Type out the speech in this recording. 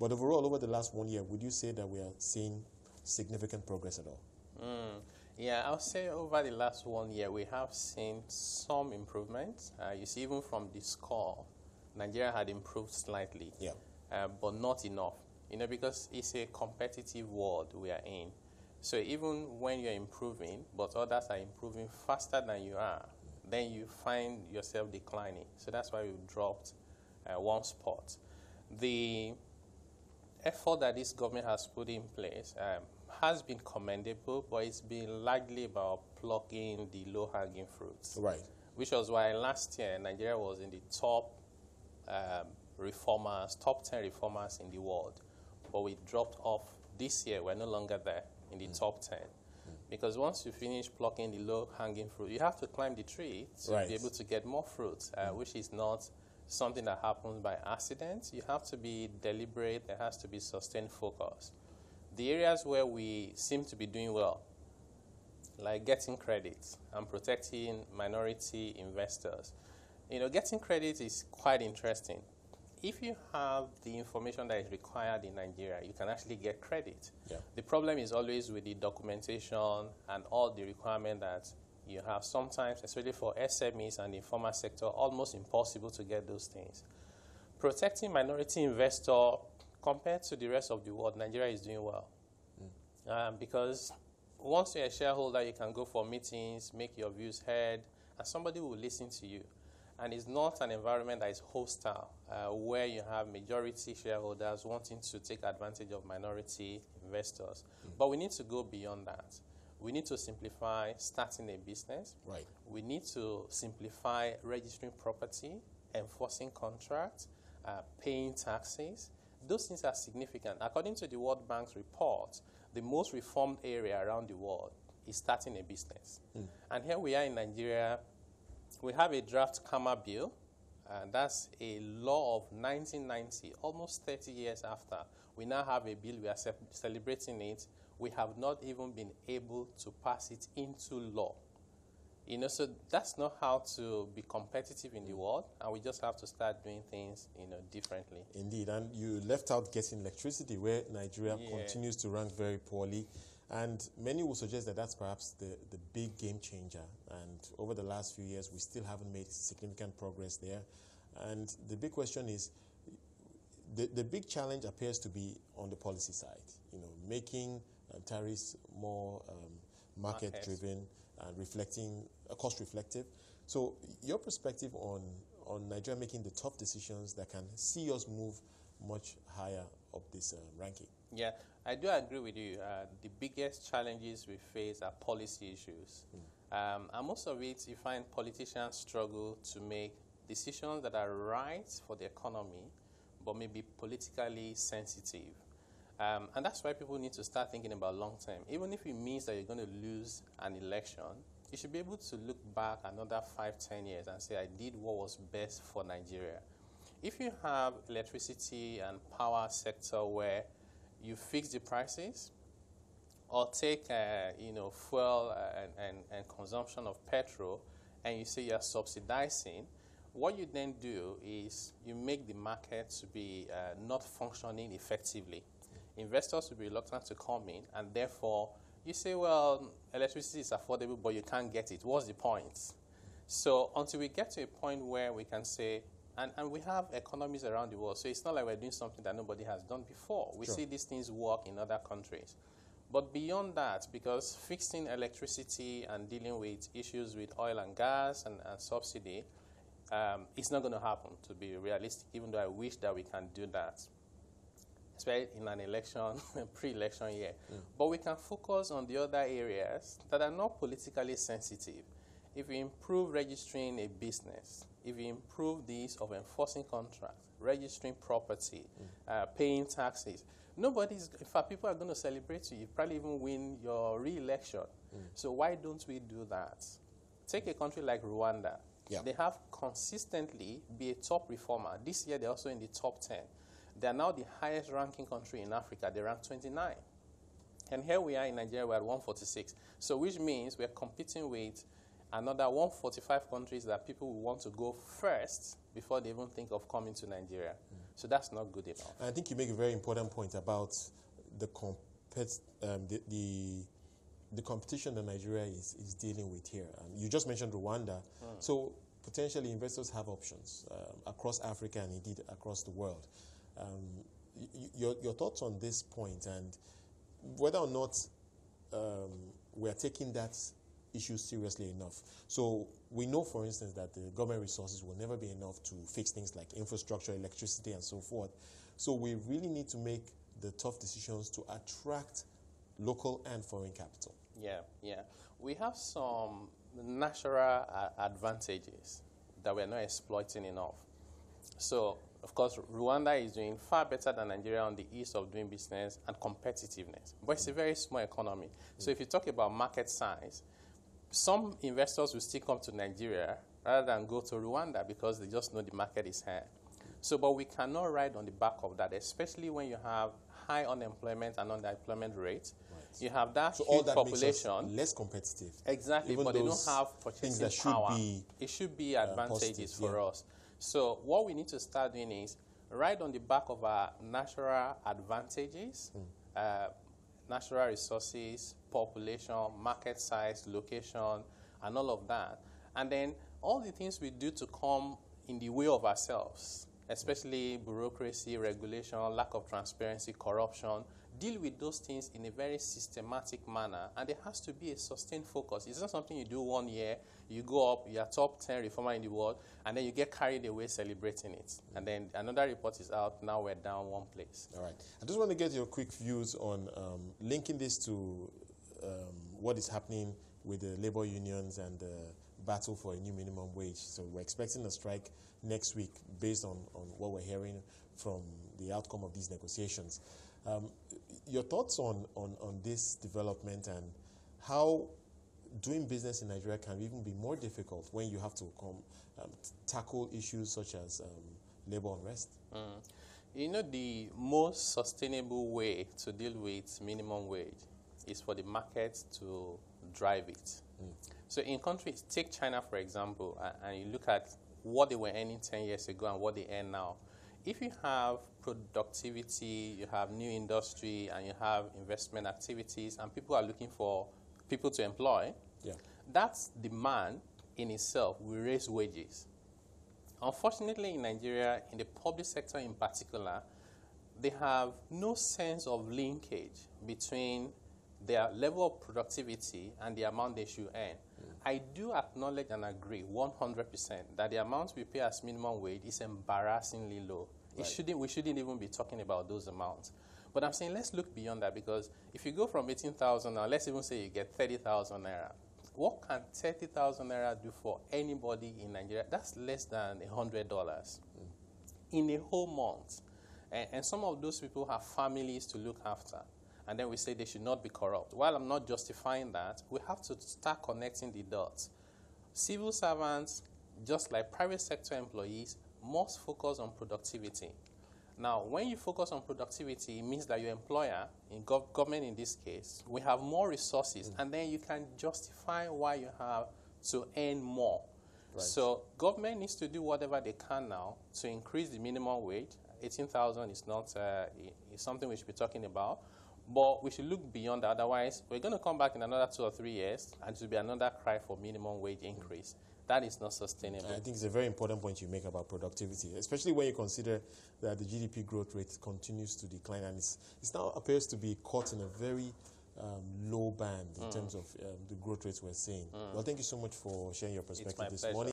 But overall, over the last 1 year, would you say that we are seeing significant progress at all? Yeah, I'll say over the last 1 year, we have seen some improvements. You see, even from the score, Nigeria had improved slightly, but not enough. Because it's a competitive world we are in. So even when you're improving, but others are improving faster than you are, then you find yourself declining. So that's why we've dropped one spot. The effort that this government has put in place has been commendable, but it's been largely about plucking the low-hanging fruits. Right. Which was why last year Nigeria was in the top reformers, top 10 reformers in the world. But we dropped off this year. We're no longer there in the top 10. Because once you finish plucking the low-hanging fruit, you have to climb the tree to be able to get more fruit, which is not something that happens by accident. You have to be deliberate. There has to be sustained focus. The areas where we seem to be doing well, like getting credit and protecting minority investors. Getting credit is quite interesting. If you have the information that is required in Nigeria, you can actually get credit. The problem is always with the documentation and all the requirement that you have. Sometimes, especially for SMEs and the informal sector, almost impossible to get those things. Protecting minority investor, compared to the rest of the world, Nigeria is doing well. Because once you're a shareholder, you can go for meetings, make your views heard, and somebody will listen to you. And it's not an environment that is hostile, where you have majority shareholders wanting to take advantage of minority investors. But we need to go beyond that. We need to simplify starting a business. We need to simplify registering property, enforcing contracts, paying taxes. Those things are significant. According to the World Bank's report, the most reformed area around the world is starting a business. And here we are in Nigeria. We have a draft Kama bill. That's a law of 1990, almost 30 years after. We now have a bill. We are celebrating it. We have not even been able to pass it into law. So that's not how to be competitive in the world, and we just have to start doing things, differently. Indeed, and you left out getting electricity, where Nigeria continues to rank very poorly. And many will suggest that that's perhaps the big game changer. And over the last few years, we still haven't made significant progress there. And the big question is, the big challenge appears to be on the policy side, making tariffs more market-driven and reflecting, cost-reflective. So your perspective on Nigeria making the tough decisions that can see us move much higher up this ranking? Yeah, I do agree with you. The biggest challenges we face are policy issues. And most of it, you find politicians struggle to make decisions that are right for the economy, but maybe politically sensitive. And that's why people need to start thinking about long term. Even if it means that you're going to lose an election, you should be able to look back another 5-10 years and say, I did what was best for Nigeria. If you have electricity and power sector where you fix the prices, or take fuel and consumption of petrol, and you say you're subsidizing, what you then do is you make the market to be not functioning effectively. Investors will be reluctant to come in, and therefore you say, well, electricity is affordable, but you can't get it. What's the point? So until we get to a point where we can say, and we have economies around the world, so it's not like we're doing something that nobody has done before. We see these things work in other countries. But beyond that, because fixing electricity and dealing with issues with oil and gas and subsidy, it's not going to happen, to be realistic, even though I wish that we can do that, especially in an election, pre-election year. But we can focus on the other areas that are not politically sensitive. If we improve registering a business, if we improve the ease of enforcing contracts, registering property, paying taxes, in fact, people are going to celebrate you. You probably even win your re-election. So why don't we do that? Take a country like Rwanda. They have consistently been a top reformer. This year, they're also in the top 10. They are now the highest ranking country in Africa. They rank 29. And here we are in Nigeria, we're at 146. So which means we're competing with another 145 countries that people will want to go first before they even think of coming to Nigeria. So that's not good enough. I think you make a very important point about the the competition that Nigeria is dealing with here. You just mentioned Rwanda. So potentially investors have options across Africa and indeed across the world. Your thoughts on this point and whether or not we are taking that issue seriously enough. So we know, for instance, that the government resources will never be enough to fix things like infrastructure, electricity, and so forth. So we really need to make the tough decisions to attract local and foreign capital. Yeah. We have some natural advantages that we're not exploiting enough. So, of course, Rwanda is doing far better than Nigeria on the ease of doing business and competitiveness. But it's a very small economy. So if you talk about market size, some investors will still come to Nigeria rather than go to Rwanda because they just know the market is here. So, but we cannot ride on the back of that, especially when you have high unemployment and underemployment rate. Right. You have that so huge all that population. Makes us less competitive. Exactly, but they don't have purchasing power. It should be advantages for us. So what we need to start doing is ride on the back of our natural advantages, natural resources, population, market size, location, and all of that. And then all the things we do to come in the way of ourselves, especially bureaucracy, regulation, lack of transparency, corruption, deal with those things in a very systematic manner, and there has to be a sustained focus. It's not something you do 1 year, you go up, you're top 10 reformer in the world, and then you get carried away celebrating it. And then another report is out, now we're down one place. All right. I just want to get your quick views on linking this to what is happening with the labor unions and the battle for a new minimum wage. So we're expecting a strike next week based on what we're hearing from the outcome of these negotiations. Your thoughts on this development and how doing business in Nigeria can even be more difficult when you have to tackle issues such as labor unrest? You know, the most sustainable way to deal with minimum wage is for the market to drive it. So in countries, take China for example, and you look at what they were earning 10 years ago and what they earn now. If you have productivity, you have new industry, and you have investment activities, and people are looking for people to employ, that demand in itself will raise wages. Unfortunately, in Nigeria, in the public sector in particular, they have no sense of linkage between their level of productivity and the amount they should earn. I do acknowledge and agree 100% that the amount we pay as minimum wage is embarrassingly low. Right. We shouldn't even be talking about those amounts. But I'm saying let's look beyond that, because if you go from 18,000 now, let's even say you get 30,000 naira. What can 30,000 naira do for anybody in Nigeria? That's less than $100 in a whole month. And some of those people have families to look after. And then we say they should not be corrupt. While I'm not justifying that, we have to start connecting the dots. Civil servants, just like private sector employees, must focus on productivity. Now, when you focus on productivity, it means that your employer, in government in this case, will have more resources, and then you can justify why you have to earn more. Right. So government needs to do whatever they can now to increase the minimum wage. 18,000 is not is something we should be talking about. But we should look beyond that. Otherwise, we're going to come back in another 2 or 3 years, and it will be another cry for minimum wage increase. That is not sustainable. I think it's a very important point you make about productivity, especially when you consider that the GDP growth rate continues to decline, and it now appears to be caught in a very low band in terms of the growth rates we're seeing. Well, thank you so much for sharing your perspective this morning.